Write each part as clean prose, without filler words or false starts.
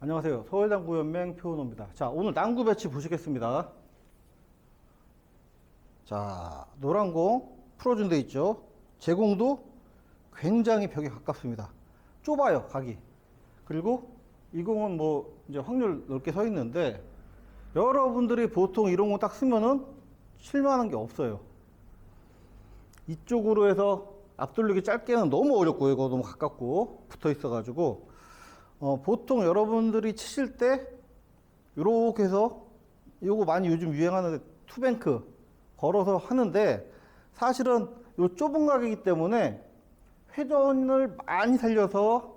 안녕하세요. 서울당구연맹 표은호입니다. 자, 오늘 당구 배치 보시겠습니다. 자, 노란 공 풀어준 데 있죠. 제 공도 굉장히 벽에 가깝습니다. 좁아요, 각이. 그리고 이 공은 뭐 이제 확률 넓게 서 있는데 여러분들이 보통 이런 공 딱 쓰면은 칠만한 게 없어요. 이쪽으로 해서 앞돌리기 짧게는 너무 어렵고, 이거 너무 가깝고 붙어 있어 가지고 보통 여러분들이 치실 때 이렇게 해서, 이거 많이 요즘 유행하는 투뱅크 걸어서 하는데, 사실은 요 좁은 각이기 때문에 회전을 많이 살려서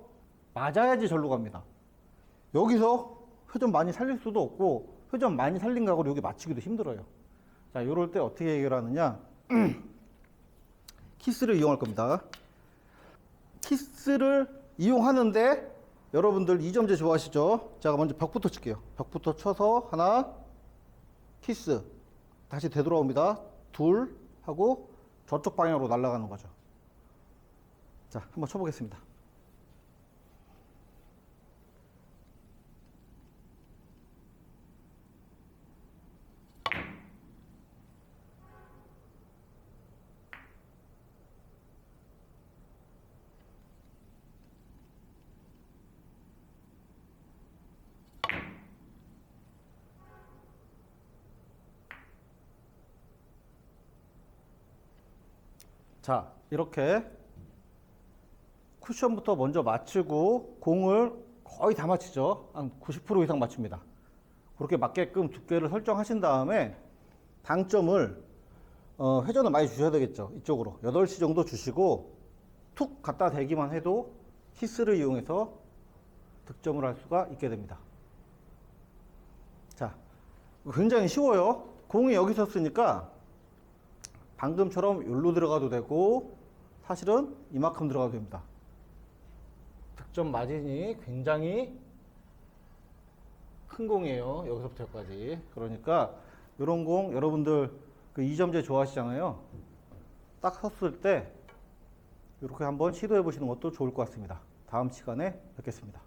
맞아야지 절로 갑니다. 여기서 회전 많이 살릴 수도 없고, 회전 많이 살린 각으로 여기 맞추기도 힘들어요. 자, 요럴 때 어떻게 해결하느냐. 키스를 이용할 겁니다. 키스를 이용하는데 여러분들 2점제 좋아하시죠? 제가 먼저 벽부터 칠게요. 벽부터 쳐서 하나, 키스. 다시 되돌아옵니다. 둘 하고 저쪽 방향으로 날아가는 거죠. 자, 한번 쳐보겠습니다. 자, 이렇게 쿠션부터 먼저 맞추고 공을 거의 다 맞추죠. 한 90% 이상 맞춥니다. 그렇게 맞게끔 두께를 설정하신 다음에 당점을 회전을 많이 주셔야 되겠죠. 이쪽으로 8시 정도 주시고 툭 갖다 대기만 해도 키스를 이용해서 득점을 할 수가 있게 됩니다. 자, 굉장히 쉬워요. 공이 여기 섰으니까 방금처럼 여기로 들어가도 되고, 사실은 이만큼 들어가도 됩니다. 득점 마진이 굉장히 큰 공이에요. 여기서부터 여기까지. 그러니까 이런 공 여러분들 그 2점제 좋아하시잖아요. 딱 섰을 때 이렇게 한번 시도해 보시는 것도 좋을 것 같습니다. 다음 시간에 뵙겠습니다.